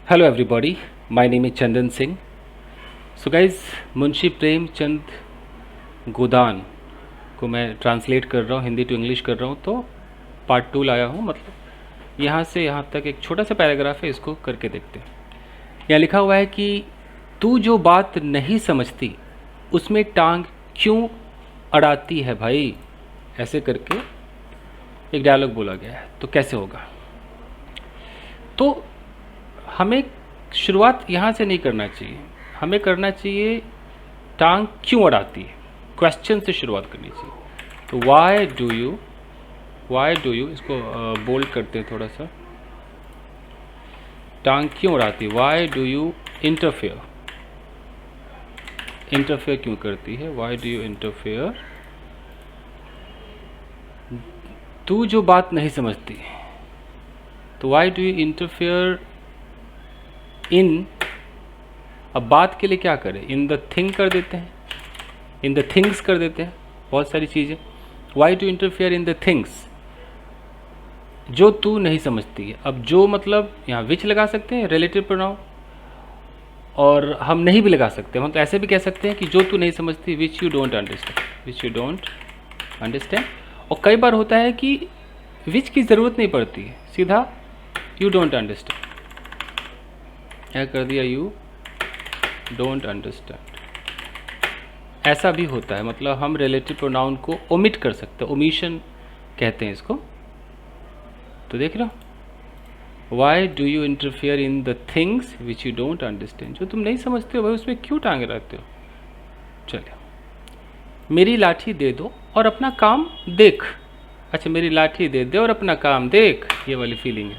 Hello everybody, my name is Chandan Singh. So guys, Munshi Premchand Godan को मैं translate कर रहा हूँ, हिंदी टू इंग्लिश कर रहा हूँ। तो पार्ट 2 लाया हूँ, मतलब यहाँ से यहाँ तक एक छोटा सा पैराग्राफ है, इसको करके देखते हैं। यहाँ लिखा हुआ है कि तू जो बात नहीं समझती उसमें टांग क्यों अड़ाती है भाई, ऐसे करके एक डायलॉग बोला गया है। तो कैसे होगा? तो हमें शुरुआत यहाँ से नहीं करना चाहिए, हमें करना चाहिए टांग क्यों अड़ाती है, क्वेश्चन से शुरुआत करनी चाहिए। तो वाई डू यू, इसको बोल्ड करते हैं थोड़ा सा। टांग क्यों अड़ाती है, why do you interfere, interfere क्यों करती है, वाई डू यू इंटरफेयर। तू जो बात नहीं समझती, तो why do you interfere in. अब बात के लिए क्या करें, इन द थिंग कर देते हैं, इन द थिंग्स कर देते हैं, बहुत सारी चीज़ें। Why to interfere in the things, जो तू नहीं समझती है। अब जो मतलब यहाँ विच लगा सकते हैं, रिलेटिव प्रोनाउन, और हम नहीं भी लगा सकते, हम तो ऐसे भी कह सकते हैं कि जो तू नहीं समझती, which you don't understand, which you don't understand. और कई बार होता है कि विच की ज़रूरत नहीं पड़ती है, सीधा यू डोंट अंडरस्टैंड, क्या कर दिया, यू डोंट अंडरस्टैंड। ऐसा भी होता है, मतलब हम रिलेटिव प्रोनाउन को ओमिट कर सकते हैं, ओमिशन कहते हैं इसको। तो देख रहे हो, why do you interfere in the things which you don't understand, जो तुम नहीं समझते हो भाई उसमें क्यों टांगे रहते हो। चलिए, मेरी लाठी दे दो और अपना काम देख। अच्छा, मेरी लाठी दे दे और अपना काम देख, ये वाली फीलिंग है।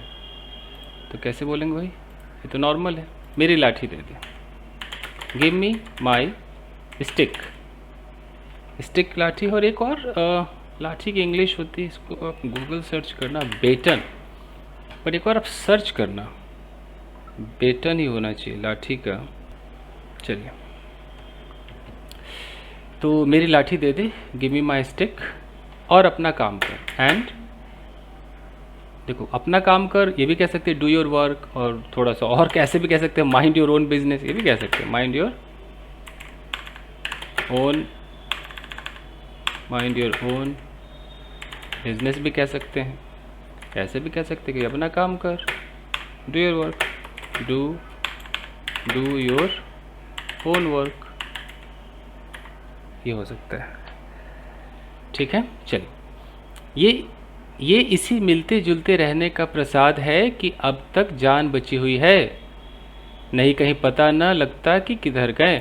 तो कैसे बोलेंगे भाई, ये तो नॉर्मल है, मेरी लाठी दे दे, गिव मी माई स्टिक, स्टिक लाठी। और एक और लाठी की इंग्लिश होती है, इसको आप गूगल सर्च करना, बेटन। पर एक और आप सर्च करना, बेटन ही होना चाहिए लाठी का। चलिए, तो मेरी लाठी दे दे, गिव मी माई स्टिक, और अपना काम कर। एंड देखो, अपना काम कर ये भी कह सकते हैं, डू योर वर्क, और थोड़ा सा और कैसे भी कह सकते हैं, माइंड योर ओन बिजनेस, ये भी कह सकते हैं, माइंड योर ओन बिजनेस भी कह सकते हैं। ऐसे भी कह सकते हैं कि अपना काम कर, do your work, do your own work, ये हो सकता है। ठीक है, चलिए, ये इसी मिलते जुलते रहने का प्रसाद है कि अब तक जान बची हुई है, नहीं कहीं पता न लगता कि किधर गए।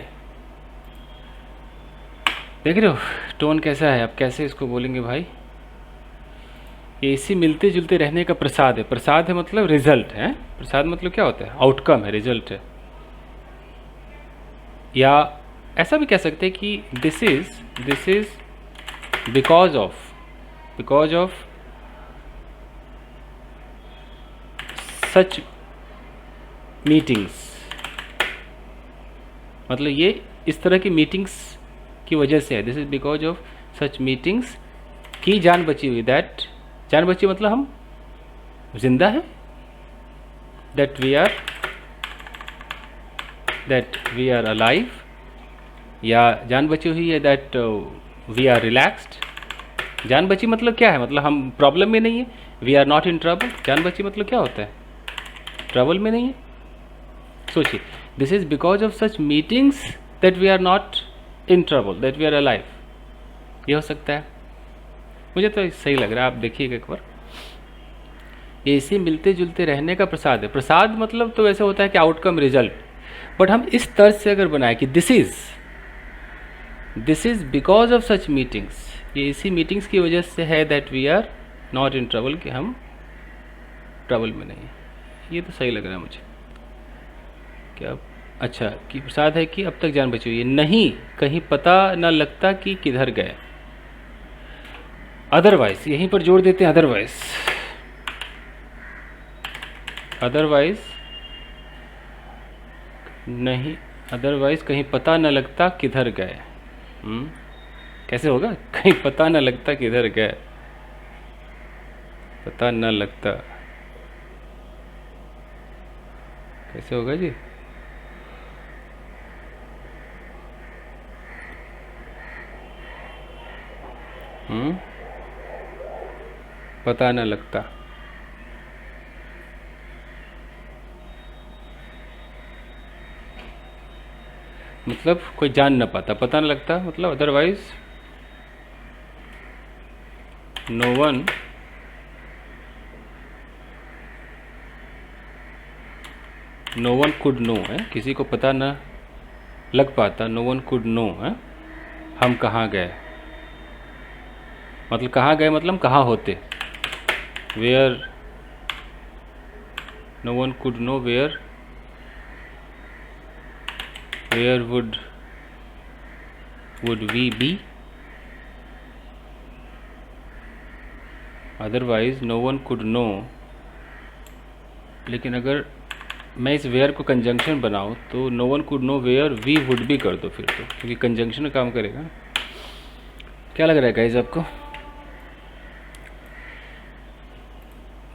देख रहे हो टोन कैसा है, अब कैसे इसको बोलेंगे भाई। ये इसी मिलते जुलते रहने का प्रसाद है, प्रसाद है मतलब रिजल्ट है, प्रसाद मतलब क्या होता है, आउटकम है, रिजल्ट है। या ऐसा भी कह सकते हैं कि this is because of such meetings, मतलब ये इस तरह की मीटिंग्स की वजह से है। This is because of such meetings की जान बची हुई, दैट जान बची मतलब हम जिंदा हैं, दैट वी आर अलाइव, या जान बची हुई है दैट वी आर रिलैक्स्ड। जान बची मतलब क्या है, मतलब हम प्रॉब्लम में नहीं है, we are not in trouble. जान बची मतलब क्या होता है, ट्रबल में नहीं है। सोचिए, this is because of such meetings that we are not in trouble, that we are alive, ये हो सकता है। मुझे तो सही लग रहा है, आप देखिएगा एक बार। ये इसी मिलते जुलते रहने का प्रसाद है। प्रसाद मतलब तो वैसे होता है कि आउटकम, रिजल्ट, बट हम इस तर्ज से अगर बनाए कि this is because of such meetings, ये इसी मीटिंग्स की वजह से है, that we are not in trouble, कि हम ट्रबल में नहीं है। ये तो सही लग रहा है मुझे। क्या? अच्छा, कि प्रसाद है कि अब तक जान बची हुई है, नहीं कहीं पता न लगता कि किधर गए। अदरवाइज, यहीं पर जोड़ देते हैं, अदरवाइज नहीं, अदरवाइज कहीं पता न लगता किधर गए। कैसे होगा, कहीं पता न लगता किधर गए, पता न लगता। कैसे होगा जी? पता न लगता। मतलब कोई जान न पाता, पता न लगता, मतलब otherwise no one could know है, किसी को पता न लग पाता, नो वन कुड नो है हम कहाँ गए। मतलब कहाँ गए मतलब हम कहाँ होते, where no one could know where would we be, otherwise no one could know। लेकिन अगर मैं इस वेयर को कंजंक्शन बनाऊँ तो no one could know where we would be कर दो फिर तो, क्योंकि कंजंक्शन काम करेगा। क्या लग रहा है गाइस आपको?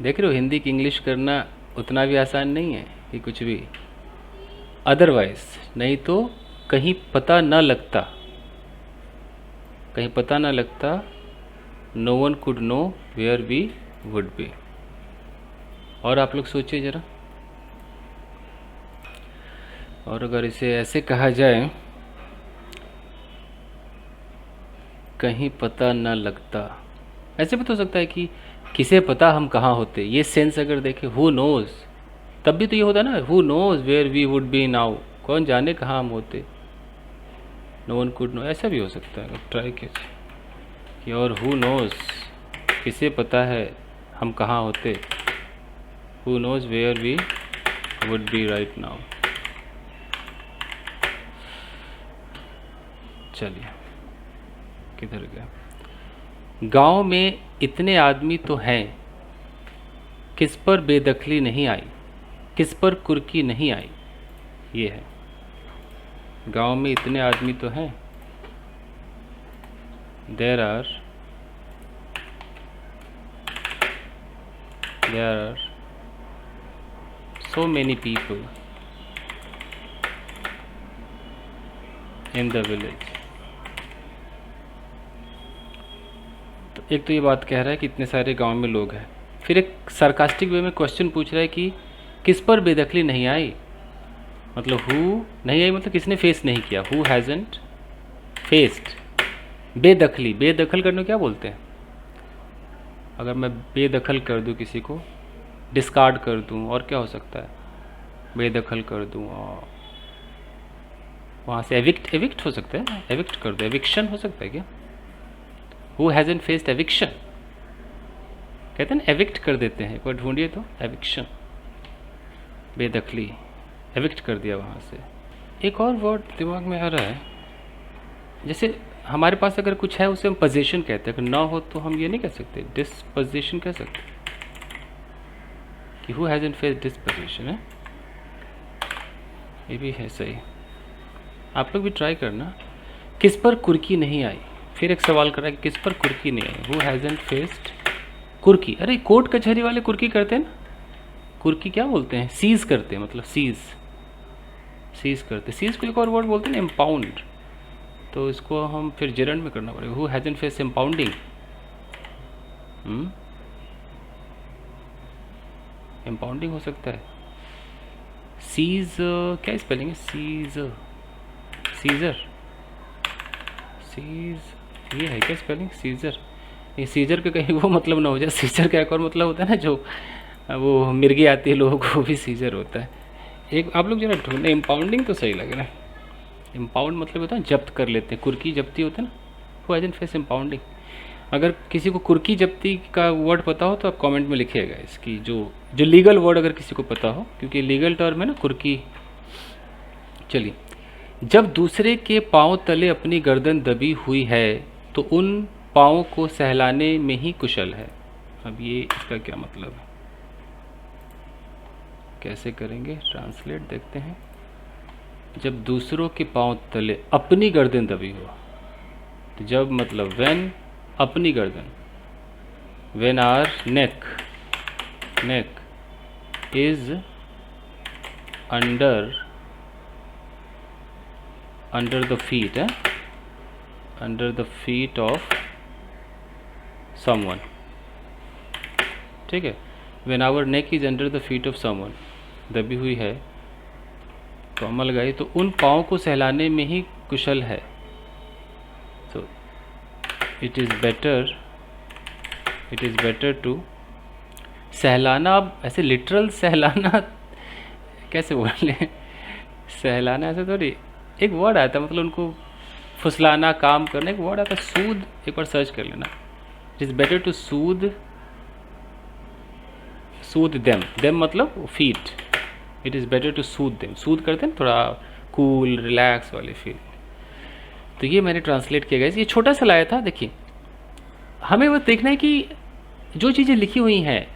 देख रहे हो, हिंदी की इंग्लिश करना उतना भी आसान नहीं है कि कुछ भी। अदरवाइज, नहीं तो कहीं पता न लगता, कहीं पता न लगता, no one could know where we would be. और आप लोग सोचिए ज़रा, और अगर इसे ऐसे कहा जाए, कहीं पता न लगता, ऐसे भी तो हो सकता है कि किसे पता हम कहाँ होते। ये सेंस अगर देखें, हु नोज़, तब भी तो ये होता ना, who knows where we would be now, कौन जाने कहाँ हम होते, नो वन कुड नो, ऐसा भी हो सकता है। ट्राई कीजिए कि और हु नोज़, किसे पता है हम कहाँ होते, who knows where we would be right now. चलिए, किधर गया? गांव में इतने आदमी तो हैं, किस पर बेदखली नहीं आई, किस पर कुर्की नहीं आई। ये है, गांव में इतने आदमी तो हैं, there are so many people in the village। तो एक तो ये बात कह रहा है कि इतने सारे गांव में लोग हैं, फिर एक सार्कास्टिक वे में क्वेश्चन पूछ रहा है कि किस पर बेदखली नहीं आई। मतलब हु नहीं आई, मतलब किसने फेस नहीं किया, हु हैजंट फेस्ड बेदखली। बेदखल करने को क्या बोलते हैं? अगर मैं बेदखल कर दूं किसी को, डिस्कार्ड कर दूं, और क्या हो सकता है, बेदखल कर दूं, और वहाँ से एविक्ट हो सकता है, एविक्ट कर दो, एविक्शन हो सकता है क्या? हु हैजंट फेस्ड एविक्शन, कहते हैं ना, एविक्ट कर देते हैं, एक बार ढूंढिए तो, एविक्शन, बेदखली, एविक्ट कर दिया वहाँ से। एक और वर्ड दिमाग में आ रहा है, जैसे हमारे पास अगर कुछ है उसे हम पोजीशन कहते हैं, अगर ना हो तो हम ये नहीं कह सकते, डिस्पोजिशन कह सकते कि हु हैजंट फेस्ड डिस्पोजिशन है। ये भी है सही। आप लोग भी ट्राई करना। किस पर कुर्की नहीं आई, फिर एक सवाल कर रहा है कि किस पर कुर्की नहीं आई, हु हैजंट फेस्ड कुर्की। अरे कोर्ट कचहरी वाले कुर्की करते हैं ना, कुर्की क्या बोलते हैं, सीज करते हैं, मतलब सीज करते, सीज को एक और वर्ड बोलते हैं ना, इम्पाउंड। तो इसको हम फिर जेरंड में करना पड़ेगा, who hasn't faced impounding. Impounding हो सकता है। सीज क्या स्पेलिंग है, सीजर, सीज ये है क्या स्पेलिंग, सीजर? ये सीजर का कहीं वो मतलब ना हो जाए, सीजर का एक और मतलब होता है ना, जो वो मिर्गी आती है लोगों को, भी सीजर होता है। एक आप लोग जरा ढूंढे, इम्पाउंडिंग तो सही लग रहा है। इम्पाउंड मतलब होता है जब्त कर लेते हैं, कुर्की जब्ती होता है ना, हु हैजंट फेस्ड इम्पाउंडिंग। अगर किसी को कुर्की जब्ती का वर्ड पता हो तो आप कमेंट में लिखिएगा, इसकी जो लीगल वर्ड अगर किसी को पता हो, क्योंकि लीगल टर्म है ना कुर्की। चलिए, जब दूसरे के पांव तले अपनी गर्दन दबी हुई है तो उन पाँव को सहलाने में ही कुशल है। अब ये इसका क्या मतलब है, कैसे करेंगे ट्रांसलेट, देखते हैं। जब दूसरों के पांव तले अपनी गर्दन दबी हो, तो जब मतलब व्हेन अपनी गर्दन, when our neck is under the feet है, under the feet of someone, ठीक है। When our neck is under the feet of someone, दबी हुई है, कॉमा लगाई, तो उन पाँव को सहलाने में ही कुशल है। तो इट इज़ बेटर टू सहलाना। अब ऐसे लिटरल सहलाना कैसे बोले, सहलाना ऐसे थोड़ी, एक वर्ड आता है, मतलब उनको फुसलाना, काम करना, एक वर्ड आता है सूद, एक बार सर्च कर लेना। It is better to soothe them मतलब feet, it is better to soothe them, soothe करते हैं थोड़ा कूल रिलैक्स वाली फील। तो ये मैंने ट्रांसलेट किया गया, ये छोटा सा लाया था। देखिए, हमें वो देखना है कि जो चीज़ें लिखी हुई हैं,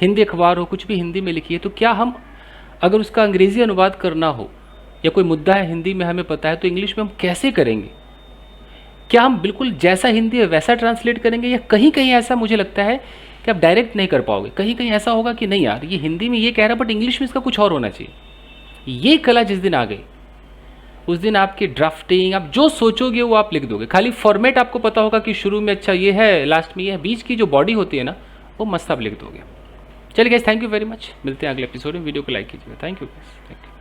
हिंदी अखबार हो, कुछ भी हिंदी में लिखी है, तो क्या हम अगर उसका अंग्रेज़ी अनुवाद करना हो, या कोई मुद्दा है हिंदी में हमें पता है, तो इंग्लिश में हम कैसे करेंगे? क्या हम बिल्कुल जैसा हिंदी है वैसा ट्रांसलेट करेंगे, या कहीं कहीं ऐसा मुझे लगता है कि आप डायरेक्ट नहीं कर पाओगे, कहीं कहीं ऐसा होगा कि नहीं यार, ये हिंदी में ये कह रहा है बट इंग्लिश में इसका कुछ और होना चाहिए। ये कला जिस दिन आ गई, उस दिन आपकी ड्राफ्टिंग, आप जो सोचोगे वो आप लिख दोगे। खाली फॉर्मेट आपको पता होगा कि शुरू में अच्छा ये है, लास्ट में ये है, बीच की जो बॉडी होती है ना, वो मस्त आप लिख दोगे। चलिए guys, thank you very much, मिलते हैं अगले एपिसोड में। वीडियो को लाइक कीजिएगा। Thank you guys, thank you.